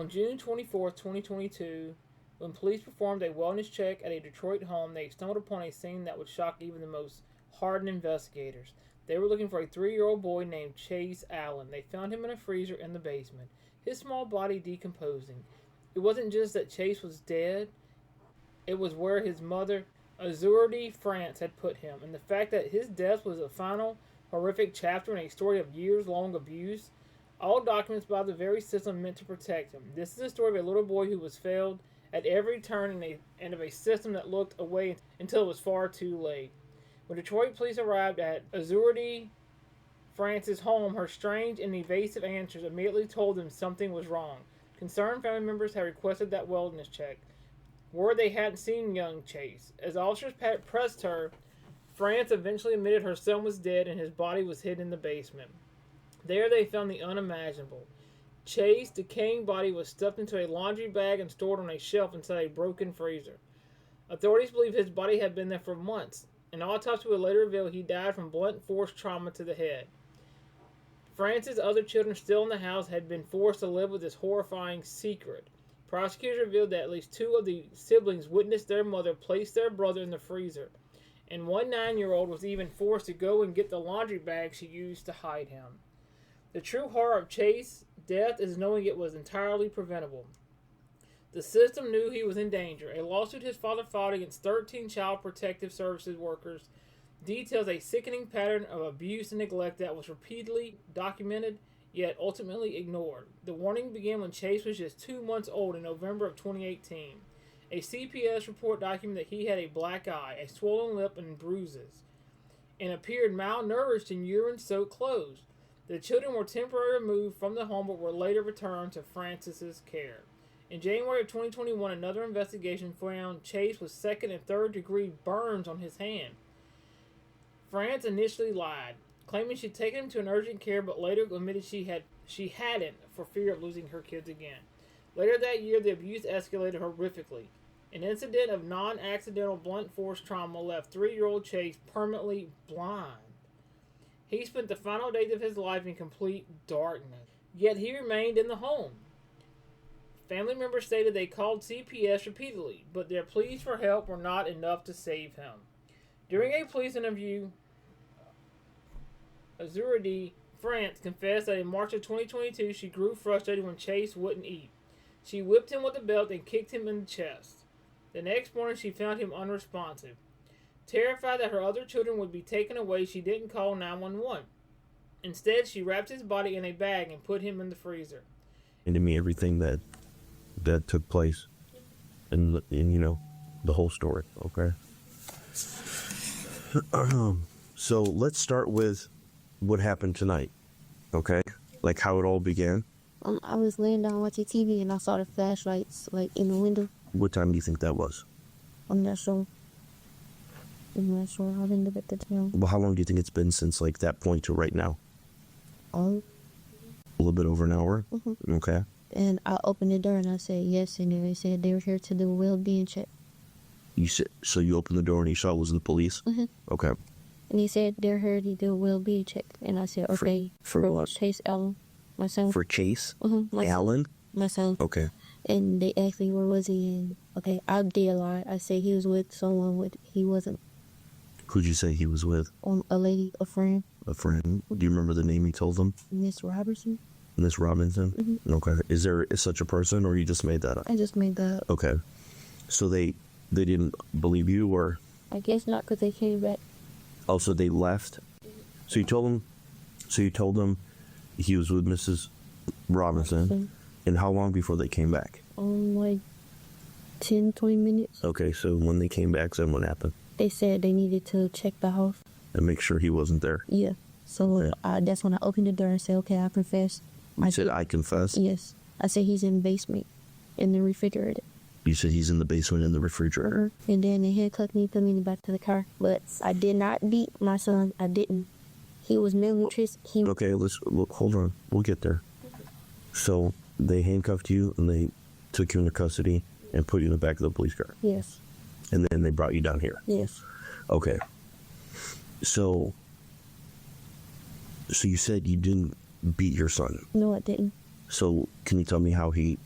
On June 24th, 2022, when police performed a wellness check at a Detroit home, they stumbled upon a scene that would shock even the most hardened investigators. They were looking for a 3-year-old boy named Chase Allen. They found him in a freezer in the basement, his small body decomposing. It wasn't just that Chase was dead, it was where his mother, Azurdi France, had put him, and the fact that his death was a final, horrific chapter in a story of years-long abuse, all documents by the very system meant to protect him. This is the story of a little boy who was failed at every turn and of a system that looked away until it was far too late. When Detroit police arrived at Azurdi France's home, her strange and evasive answers immediately told them something was wrong. Concerned family members had requested that wellness check. Word they hadn't seen young Chase. As officers pressed her, France eventually admitted her son was dead and his body was hidden in the basement. There they found the unimaginable. Chase's decaying body was stuffed into a laundry bag and stored on a shelf inside a broken freezer. Authorities believe his body had been there for months. An autopsy would later reveal he died from blunt force trauma to the head. France's other children still in the house had been forced to live with this horrifying secret. Prosecutors revealed that at least 2 of the siblings witnessed their mother place their brother in the freezer, and one 9-year-old was even forced to go and get the laundry bag she used to hide him. The true horror of Chase's death is knowing it was entirely preventable. The system knew he was in danger. A lawsuit his father filed against 13 Child Protective Services workers details a sickening pattern of abuse and neglect that was repeatedly documented, yet ultimately ignored. The warning began when Chase was just 2 months old in November of 2018. A CPS report documented that he had a black eye, a swollen lip, and bruises, and appeared malnourished in urine-soaked clothes. The children were temporarily removed from the home but were later returned to Francis's care. In January of 2021, another investigation found Chase with 2nd and 3rd degree burns on his hand. France initially lied, claiming she'd taken him to an urgent care, but later admitted she hadn't for fear of losing her kids again. Later that year, the abuse escalated horrifically. An incident of non-accidental blunt force trauma left 3-year-old Chase permanently blind. He spent the final days of his life in complete darkness, yet he remained in the home. Family members stated they called CPS repeatedly, but their pleas for help were not enough to save him. During a police interview, Azurdi France confessed that in March of 2022 she grew frustrated when Chase wouldn't eat. She whipped him with a belt and kicked him in the chest. The next morning she found him unresponsive. Terrified that her other children would be taken away, she didn't call 911. Instead, she wrapped his body in a bag and put him in the freezer. And to me, everything that took place, and you know, the whole story. Okay. So let's start with what happened tonight. Okay, like how it all began. I was laying down watching TV and I saw the flashlights like in the window. What time do you think that was? I'm not sure. I didn't look at the time. Well, how long do you think it's been since like that point to right now? A little bit over an hour. Mm-hmm. Okay. And I opened the door and I said yes, and they said they were here to do a well-being check. You said so? You opened the door and you saw it was the police. Mm-hmm. Okay. And he said they're here to do a well-being check, and I said okay. For what? Chase Allen, my son. For Chase Mm-hmm. Allen. My son. Okay. And they asked me where was he, and okay, I did lie. I said he was with someone. He wasn't. Who'd you say he was with? A lady, a friend. A friend. Do you remember the name he told them? Miss Robertson. Miss Robinson? Mm-hmm. Okay. Is there such a person, or you just made that up? I just made that up. Okay. So they didn't believe you, or? I guess not, because they came back. Oh, so they left? So you told them he was with Mrs. Robinson. Mm-hmm. And how long before they came back? Like 10, 20 minutes. Okay, so when they came back, then what happened? They said they needed to check the house. And make sure he wasn't there? Yeah. So Yeah. That's when I opened the door and said, okay, I confess. You said, I confess? Yes. I said he's in the basement, in the refrigerator. You said he's in the basement in the refrigerator? And then they handcuffed me, put me in the back to the car. But I did not beat my son. I didn't. He was malnourished. Okay, look, hold on. We'll get there. So they handcuffed you and they took you into custody and put you in the back of the police car? Yes. And then they brought you down here? Yes. Okay. So you said you didn't beat your son? No, I didn't. So can you tell me how he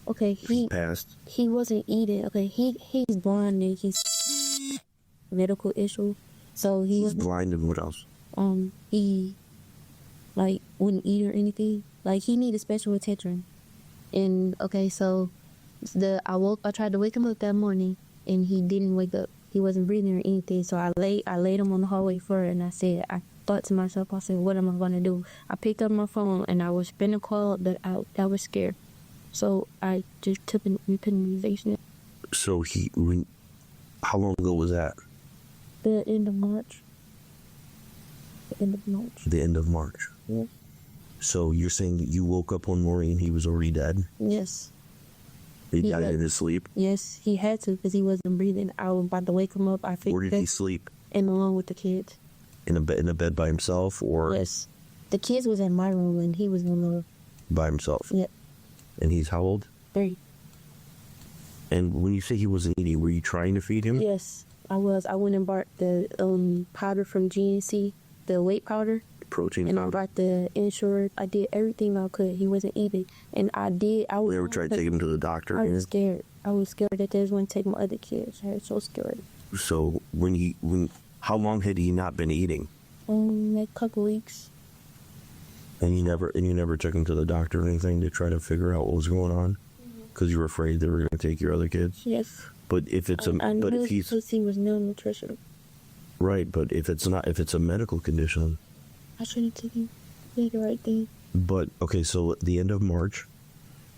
Okay, He passed. he wasn't eating. Okay, he's blind and he's medical issue, so He's blind and what else? he like wouldn't eat or anything. Like he needed special attention. And okay, so I tried to wake him up that morning and he didn't wake up. He wasn't breathing or anything. So I laid him on the hallway floor and I thought to myself, I said, what am I gonna do? I picked up my phone and I was finna call I was scared. So I just took an immunization. So how long ago was that? The end of March. The end of March. The end of March. Yeah. So you're saying that you woke up one morning and he was already dead? Yes. He died in his sleep? Yes, he had to because he wasn't breathing. I was about to wake him up. Where did he sleep? In the room with the kids. In a bed by himself, or? Yes. The kids was in my room and he was in the By himself? Yep. And he's how old? 3. And when you say he wasn't eating, were you trying to feed him? Yes, I was. I went and bought the powder from GNC, the weight powder. Protein and powder. I brought the insurance. I did everything I could. He wasn't eating. And I was Never tried to take him to the doctor? I was scared. I was scared that they was going to take my other kids. I was so scared. So how long had he not been eating? Like a couple weeks. And you never took him to the doctor or anything to try to figure out what was going on? Because you were afraid they were going to take your other kids? Yes. But if it's if he's because he was malnutrition. Right, but if it's a medical condition, I shouldn't take him. Did the right thing. But okay, so at the end of March,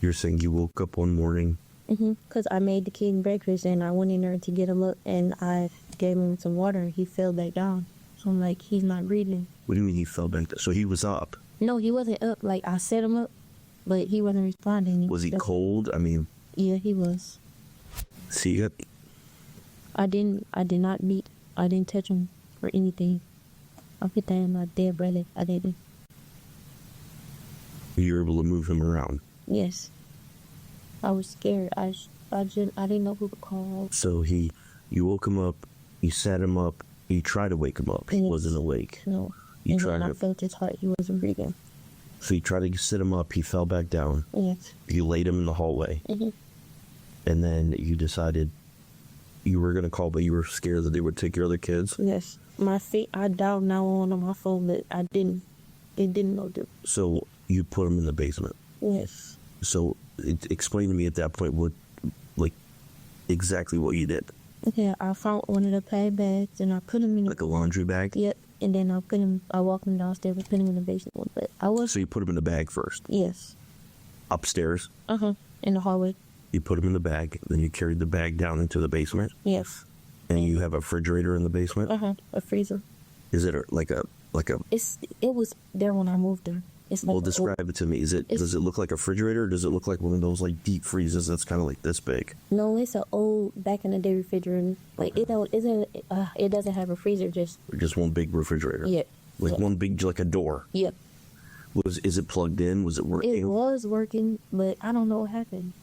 you're saying you woke up one morning. Because I made the kid breakfast and I went in there to get him up and I gave him some water and he fell back down. So I'm like, he's not breathing. What do you mean he fell back down? So he was up? No, he wasn't up. Like I set him up, but he wasn't responding. Was he cold? I mean. Yeah, he was. See, I did not beat. I didn't touch him or anything. I put that in my dead brother. I didn't. You were able to move him around? Yes. I was scared. I didn't know who to call. So you woke him up, you sat him up, you tried to wake him up. He wasn't awake. No. I felt his heart. He wasn't breathing. So you tried to sit him up, he fell back down. Yes. You laid him in the hallway. And then you decided you were going to call, but you were scared that they would take your other kids? Yes. My feet, I dialed 911 on my phone, but I didn't. It didn't know that. So you put him in the basement? Yes. So explain to me at that point exactly what you did. Okay, I found one of the pad bags and I put him in like a laundry bag? Yep. And then I walked him downstairs and put him in the basement. But So you put him in the bag first? Yes. Upstairs? In the hallway. You put him in the bag, then you carried the bag down into the basement? Yes. And you have a refrigerator in the basement? A freezer. Is it like a? It was there when I moved there. It's like describe it to me. Does it look like a refrigerator? Or does it look like one of those like deep freezers that's kind of like this big? No, it's an old back in the day refrigerator. Like it doesn't have a freezer. Just one big refrigerator. Yeah. One big like a door. Yep. Is it plugged in? Was it working? It was working, but I don't know what happened.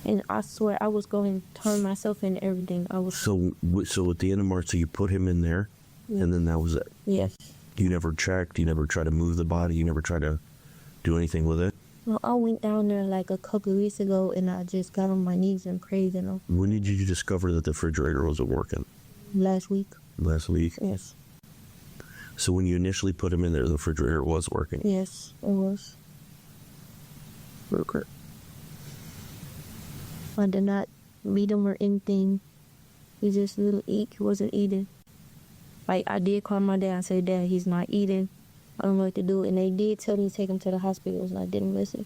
And I swear I was going to turn myself into everything. So at the end of March, so you put him in there, and then that was it. Yes. You never checked. You never tried to move the body. You never tried to do anything with it. Well, I went down there like a couple of weeks ago, and I just got on my knees and prayed. When did you discover that the refrigerator wasn't working? Last week. Last week? Yes. So when you initially put him in there, the refrigerator was working? Yes, it was. Okay. I did not beat him or anything. He just didn't eat. He wasn't eating. Like, I did call my dad and say, Dad, he's not eating. I don't know what to do. And they did tell me to take him to the hospitals, and I didn't listen.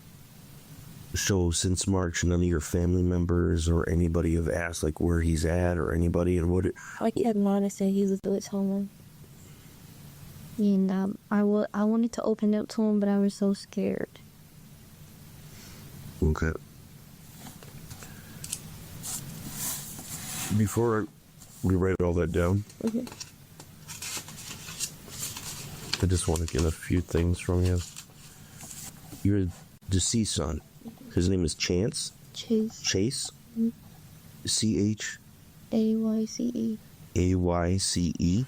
So since March, none of your family members or anybody have asked, like, where he's at or anybody? And what? I kept lying and said he was at home. And I wanted to open up to him, but I was so scared. Okay. Before we write all that down, I just want to get a few things from you. Your deceased son, his name is Chance? Chase. Chase? C-H? A-Y-C-E. A-Y-C-E?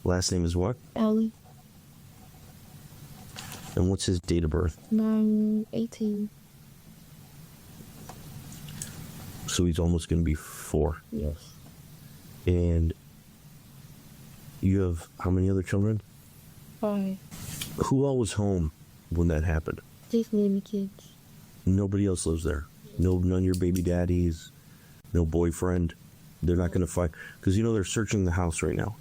Last name is what? Allie. And what's his date of birth? 9/18. So he's almost going to be 4. Yes. And you have how many other children? 5. Who all was home when that happened? Just me and my kids. Nobody else lives there. No, none of your baby daddies. No boyfriend. They're not going to find, because they're searching the house right now.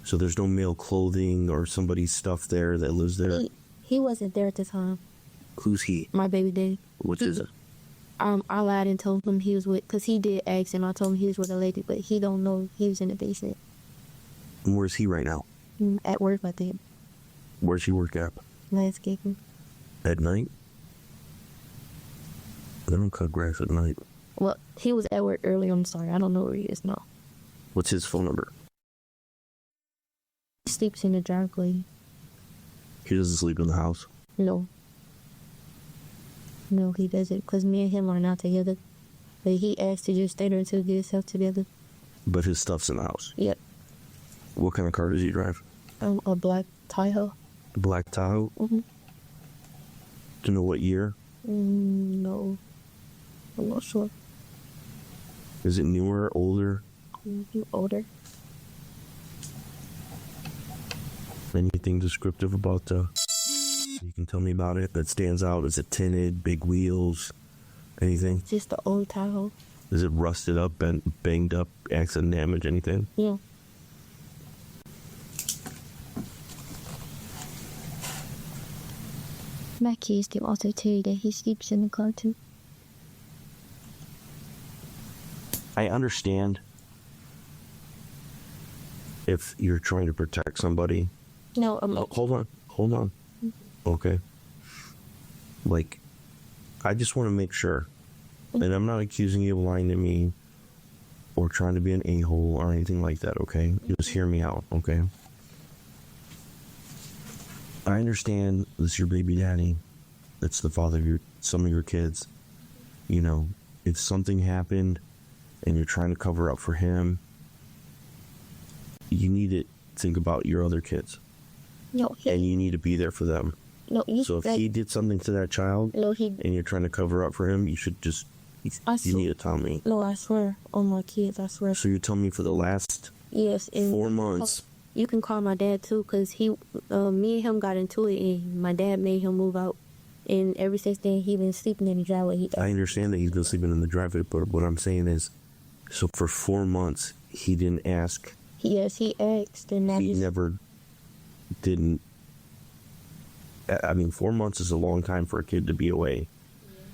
So there's no male clothing or somebody's stuff there that lives there. He wasn't there at the time. Who's he? My baby daddy. What's his? I lied and told him he was with, because he did ask him. I told him he was with a lady, but he don't know he was in the basement. And where's he right now? At work, I think. Where's he work at? Landscaping. At night? They don't cut grass at night. Well, he was at work earlier. I'm sorry. I don't know where he is now. What's his phone number? He sleeps in the driveway. He doesn't sleep in the house? No. No, he doesn't, because me and him are not together. But he asked to just stay there until he get himself together. But his stuff's in the house? Yep. What kind of car does he drive? A black Tahoe. Black Tahoe? Mm-hmm. Do you know what year? No. I'm not sure. Is it newer, older? Older. Anything descriptive about you can tell me about it that stands out? Is it tinted, big wheels, anything? Just the old Tahoe. Is it rusted up, banged up, accident damage, anything? Yeah. My kids can also tell you that he sleeps in the car too. I understand if you're trying to protect somebody. No, Hold on. Okay. Like, I just want to make sure. And I'm not accusing you of lying to me or trying to be an a-hole or anything like that, okay? Just hear me out, okay? I understand this is your baby daddy. That's the father of some of your kids. If something happened and you're trying to cover up for him, you need to think about your other kids. No, and you need to be there for them. No, so if he did something to that child, and you're trying to cover up for him, you should just, you need to tell me. No, I swear on my kids, I swear. So you're telling me for the last 4 months. You can call my dad too, because me and him got into it, and my dad made him move out. And ever since then, he been sleeping in the driveway. I understand that he's been sleeping in the driveway, but what I'm saying is, so for 4 months, he didn't ask. Yes, he asked, and he never didn't. I mean, 4 months is a long time for a kid to be away.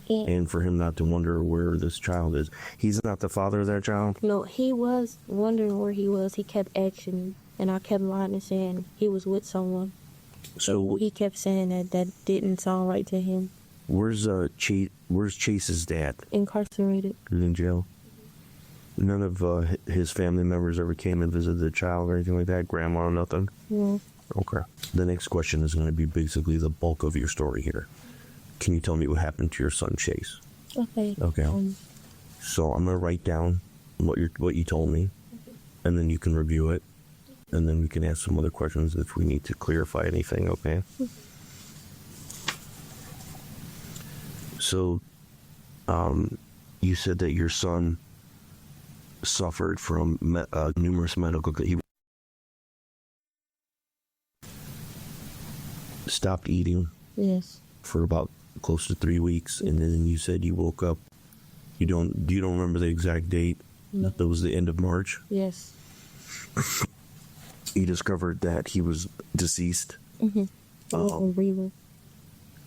Yeah. And for him not to wonder where this child is. He's not the father of that child? No, he was wondering where he was. He kept asking, and I kept lying and saying he was with someone. So he kept saying that didn't sound right to him. Where's Chase's dad? Incarcerated. He's in jail? None of his family members ever came and visited the child or anything like that? Grandma or nothing? No. Okay. The next question is going to be basically the bulk of your story here. Can you tell me what happened to your son, Chase? Okay. Okay. So I'm going to write down what you told me, and then you can review it, and then we can ask some other questions if we need to clarify anything, okay? So, you said that your son suffered from numerous medical... He stopped eating. Yes. For about close to 3 weeks, and then you said you woke up. You don't remember the exact date? No. That was the end of March? Yes. You discovered that he was deceased. Mm-hmm.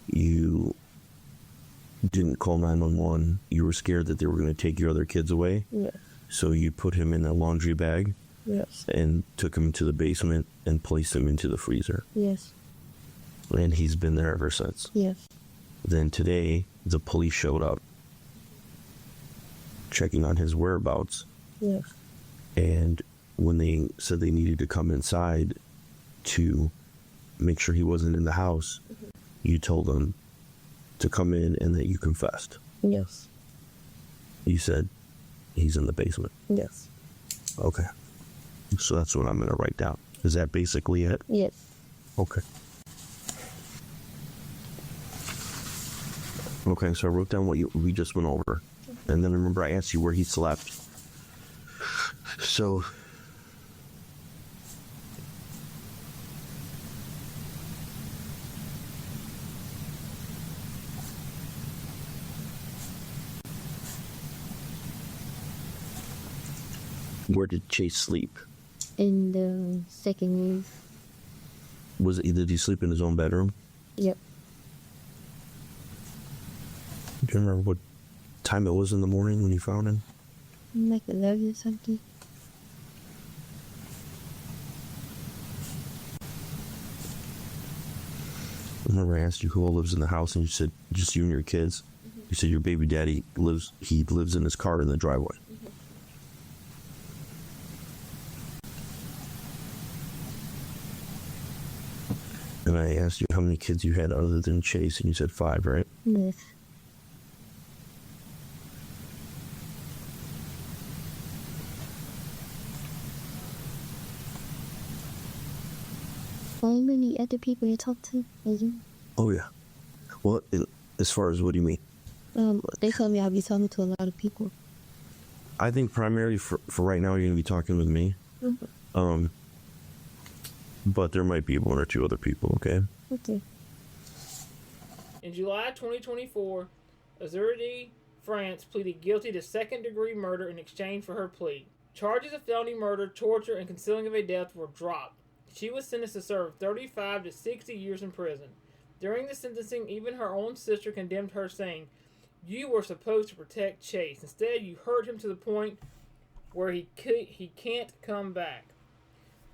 You didn't call 911. You were scared that they were going to take your other kids away. Yes. So you put him in a laundry bag. Yes. And took him to the basement and placed him into the freezer. Yes. And he's been there ever since. Yes. Then today, the police showed up, checking on his whereabouts. Yes. And when they said they needed to come inside to make sure he wasn't in the house, you told them to come in and that you confessed. Yes. You said he's in the basement. Yes. Okay. So that's what I'm going to write down. Is that basically it? Yes. Okay. Okay, so I wrote down what we just went over. And then I remember I asked you where he slept. So where did Chase sleep? In the second room. Did he sleep in his own bedroom? Yep. Do you remember what time it was in the morning when you found him? Like 11 or something. I remember I asked you who all lives in the house, and you said just you and your kids. Mm-hmm. You said your baby daddy lives in his car in the driveway. And I asked you how many kids you had other than Chase, and you said 5, right? Yes. How many other people you talk to? Oh, yeah. Well, as far as what do you mean? They told me I'll be talking to a lot of people. I think primarily for right now, you're going to be talking with me. Mm-hmm. But there might be 1 or 2 other people, okay? Okay. In July 2024, Azurdi France pleaded guilty to second-degree murder in exchange for her plea. Charges of felony murder, torture, and concealing of a death were dropped. She was sentenced to serve 35 to 60 years in prison. During the sentencing, even her own sister condemned her, saying, "You were supposed to protect Chase. Instead, you hurt him to the point where he can't come back."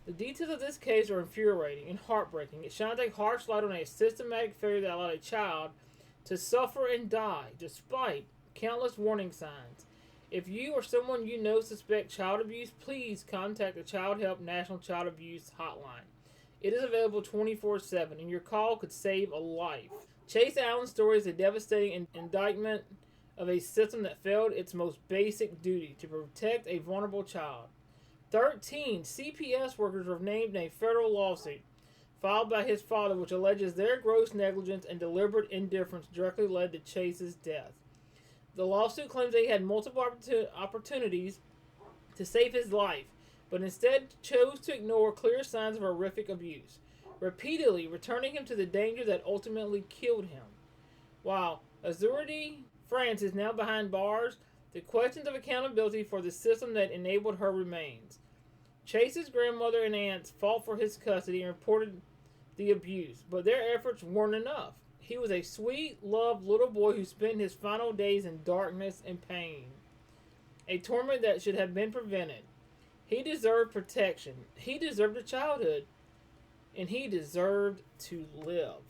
The details of this case are infuriating and heartbreaking. It shines a harsh light on a systematic failure that allowed a child to suffer and die despite countless warning signs. If you or someone you know suspect child abuse, please contact the Child Help National Child Abuse Hotline. It is available 24/7, and your call could save a life. Chase Allen's story is a devastating indictment of a system that failed its most basic duty to protect a vulnerable child. 13 CPS workers were named in a federal lawsuit filed by his father, which alleges their gross negligence and deliberate indifference directly led to Chase's death. The lawsuit claims they had multiple opportunities to save his life, but instead chose to ignore clear signs of horrific abuse, repeatedly returning him to the danger that ultimately killed him. While Azurdi France is now behind bars, the questions of accountability for the system that enabled her remains. Chase's grandmother and aunts fought for his custody and reported the abuse, but their efforts weren't enough. He was a sweet, loved little boy who spent his final days in darkness and pain, a torment that should have been prevented. He deserved protection. He deserved a childhood, and he deserved to live.